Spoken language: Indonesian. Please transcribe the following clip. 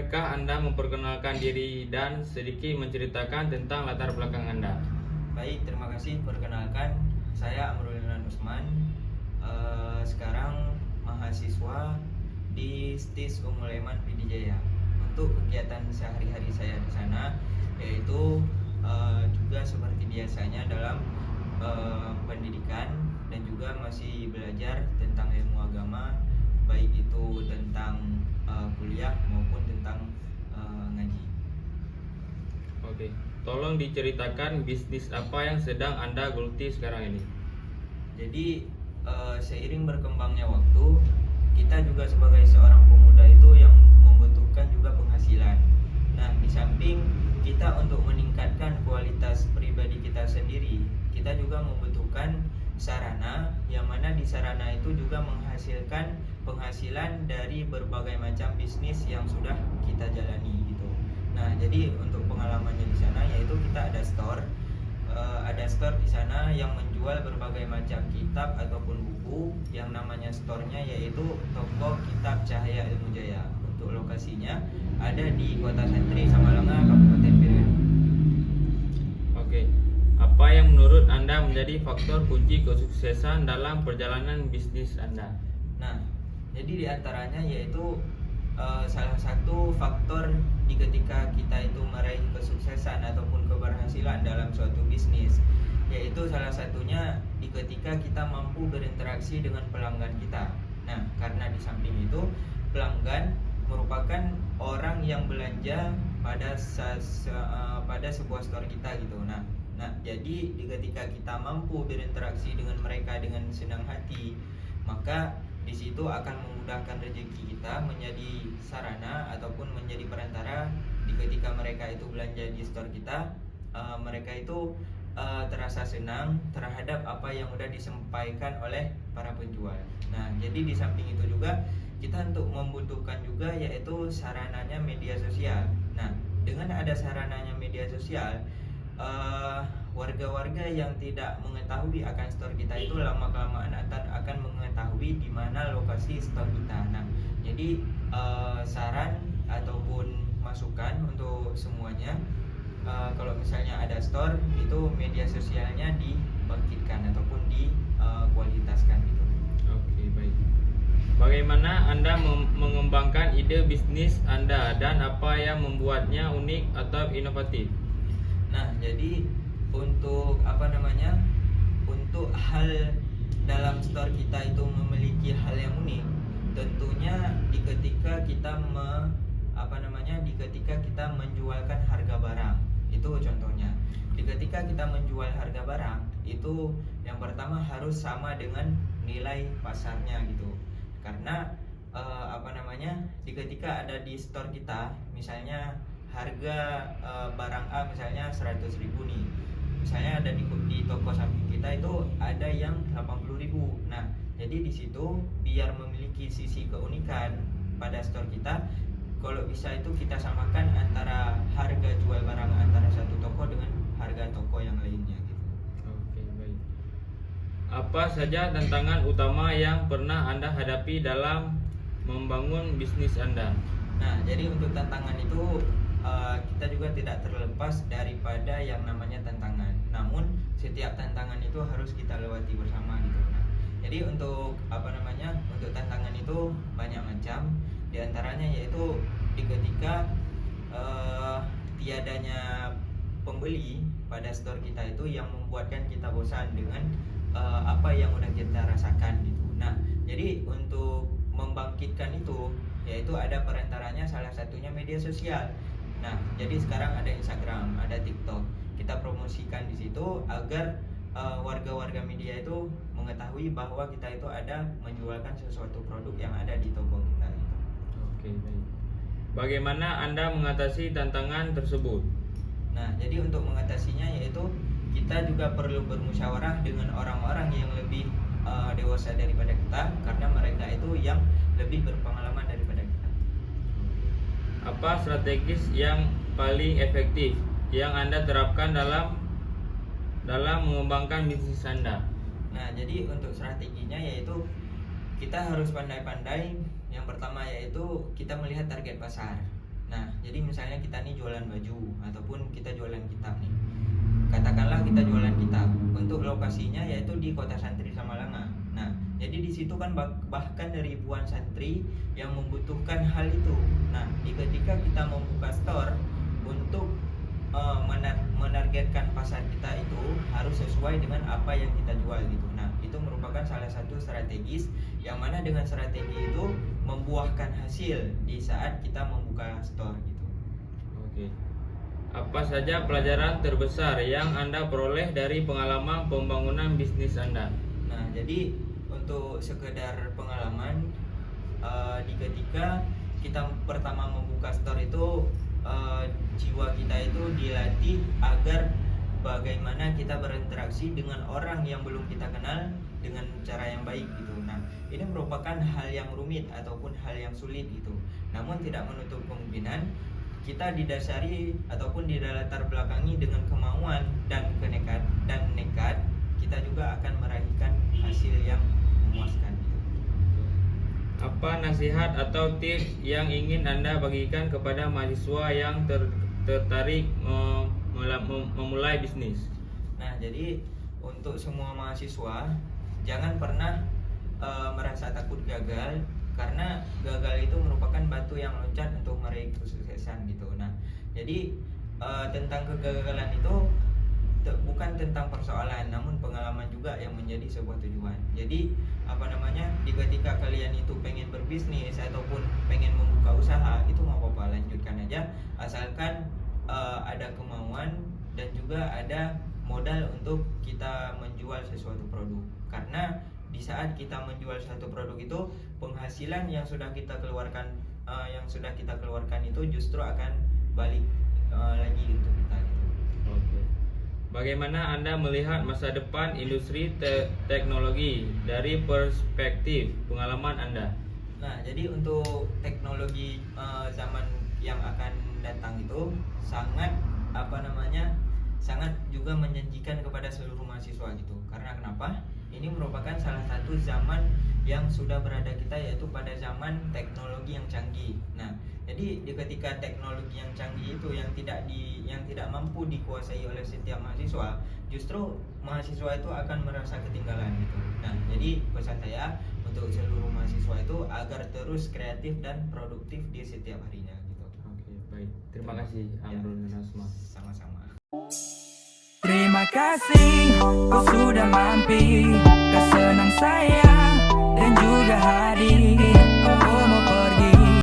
Bolehkah Anda memperkenalkan diri dan sedikit menceritakan tentang latar belakang Anda? Baik, terima kasih. Perkenalkan, saya Amrul Usman. Sekarang mahasiswa di STIS Ummul Aiman Pidijaya. Untuk kegiatan sehari-hari saya di sana, yaitu juga seperti biasanya dalam pendidikan dan juga masih belajar tentang ilmu agama, baik itu tentang kuliah maupun tentang ngaji. Oke, tolong diceritakan bisnis apa yang sedang Anda geluti sekarang ini. Jadi seiring berkembangnya waktu, kita juga sebagai seorang pemuda itu yang membutuhkan juga penghasilan. Nah, di samping kita untuk meningkatkan kualitas pribadi kita sendiri, kita juga membutuhkan sarana, yang mana di sarana itu juga menghasilkan penghasilan dari berbagai macam bisnis yang sudah kita jalani gitu. Nah, jadi untuk pengalamannya di sana yaitu kita ada store di sana yang menjual berbagai macam kitab ataupun buku, yang namanya store-nya yaitu Toko Kitab Cahaya Ilmu Jaya. Untuk lokasinya ada di Kota Santri, Samalanga, Kabupaten Biren. Oke, apa yang menurut Anda menjadi faktor kunci kesuksesan dalam perjalanan bisnis Anda? Nah, jadi di antaranya yaitu salah satu faktor di ketika kita itu meraih kesuksesan ataupun keberhasilan dalam suatu bisnis, yaitu salah satunya di ketika kita mampu berinteraksi dengan pelanggan kita. Nah, karena di samping itu pelanggan merupakan orang yang belanja pada sebuah store kita gitu. Nah, jadi di ketika kita mampu berinteraksi dengan mereka dengan senang hati, maka di situ akan memudahkan rezeki kita menjadi sarana ataupun menjadi perantara di ketika mereka itu belanja di store kita. Mereka itu terasa senang terhadap apa yang sudah disampaikan oleh para penjual. Nah, jadi di samping itu juga kita untuk membutuhkan juga yaitu sarananya media sosial. Nah, dengan ada sarananya media sosial, warga-warga yang tidak mengetahui akan store kita itu lama-kelamaan akan mengetahui di mana lokasi store kita. Nah, jadi saran ataupun masukan untuk semuanya, kalau misalnya ada store itu media sosialnya dibangkitkan ataupun dikualitaskan gitu. Oke, baik. Bagaimana Anda mengembangkan ide bisnis Anda dan apa yang membuatnya unik atau inovatif? Nah, jadi untuk untuk hal dalam store kita itu memiliki hal yang unik, tentunya di ketika kita menjualkan harga barang. Itu contohnya. Di ketika kita menjual harga barang, itu yang pertama harus sama dengan nilai pasarnya gitu. Karena di ketika ada di store kita, misalnya harga barang A misalnya 100.000 nih. Misalnya ada di toko samping kita itu ada yang 80.000. Nah, jadi di situ biar memiliki sisi keunikan pada store kita, kalau bisa itu kita samakan antara harga jual barang antara satu toko dengan harga toko yang lainnya gitu. Oke, baik. Apa saja tantangan utama yang pernah Anda hadapi dalam membangun bisnis Anda? Nah, jadi untuk tantangan itu kita juga tidak terlepas daripada yang namanya tantangan. Namun setiap tantangan itu harus kita lewati bersama gitu. Nah, jadi untuk untuk tantangan itu banyak macam. Di antaranya yaitu di ketika tiadanya pembeli pada store kita itu yang membuatkan kita bosan dengan apa yang udah kita rasakan gitu. Nah, jadi untuk membangkitkan itu yaitu ada perantaranya, salah satunya media sosial. Nah, jadi sekarang ada Instagram, ada TikTok. Kita promosikan di situ agar warga-warga media itu mengetahui bahwa kita itu ada menjualkan sesuatu produk yang ada di toko kita gitu. Oke, baik. Bagaimana Anda mengatasi tantangan tersebut? Nah, jadi untuk mengatasinya yaitu kita juga perlu bermusyawarah dengan orang-orang yang lebih dewasa daripada kita, karena mereka itu yang lebih berpengalaman daripada kita. Apa strategis yang paling efektif yang Anda terapkan dalam mengembangkan bisnis Anda? Nah, jadi untuk strateginya yaitu kita harus pandai-pandai. Yang pertama yaitu kita melihat target pasar. Nah, jadi misalnya kita nih jualan baju ataupun kita jualan kitab nih. Katakanlah kita jualan kitab. Untuk lokasinya yaitu di Kota Santri Samalanga. Nah, jadi di situ kan bahkan ribuan santri yang membutuhkan hal itu. Nah, ketika kita membuka store untuk menargetkan pasar kita itu harus sesuai dengan apa yang kita jual gitu. Nah, itu merupakan salah satu strategis yang mana dengan strategi itu membuahkan hasil di saat kita membuka store gitu. Oke. Apa saja pelajaran terbesar yang Anda peroleh dari pengalaman pembangunan bisnis Anda? Nah, jadi untuk sekedar pengalaman di ketika kita pertama membuka store itu jiwa kita itu dilatih agar bagaimana kita berinteraksi dengan orang yang belum kita kenal dengan cara yang baik gitu. Nah, ini merupakan hal yang rumit ataupun hal yang sulit gitu. Namun tidak menutup kemungkinan kita didasari ataupun dilatar belakangi dengan kemauan dan nekat, kita juga akan meraihkan hasil yang memuaskan gitu. Apa nasihat atau tips yang ingin Anda bagikan kepada mahasiswa yang tertarik memulai bisnis? Nah, jadi untuk semua mahasiswa jangan pernah merasa takut gagal, karena gagal itu merupakan batu yang loncat untuk meraih kesuksesan gitu. Nah, jadi tentang kegagalan itu bukan tentang persoalan, namun pengalaman juga yang menjadi sebuah tujuan. Jadi di ketika kalian itu pengen berbisnis ataupun pengen membuka usaha, itu nggak apa-apa, lanjutkan aja asalkan ada kemauan dan juga ada modal untuk kita menjual sesuatu produk. Karena di saat kita menjual satu produk itu, penghasilan yang sudah kita keluarkan itu justru akan balik lagi untuk kita gitu. Oke. Bagaimana Anda melihat masa depan industri teknologi dari perspektif pengalaman Anda? Nah, jadi untuk teknologi zaman yang akan datang itu sangat sangat juga menjanjikan kepada seluruh mahasiswa gitu. Karena kenapa? Ini merupakan salah satu zaman yang sudah berada kita, yaitu pada zaman teknologi yang canggih. Nah, jadi ketika teknologi yang canggih itu yang tidak mampu dikuasai oleh setiap mahasiswa, justru mahasiswa itu akan merasa ketinggalan gitu. Nah, jadi pesan saya untuk seluruh mahasiswa itu agar terus kreatif dan produktif di setiap harinya gitu. Oke, baik. Terima kasih Amrul Nasma. Sama-sama. Terima kasih kau sudah mampir ke senang saya dan juga hadir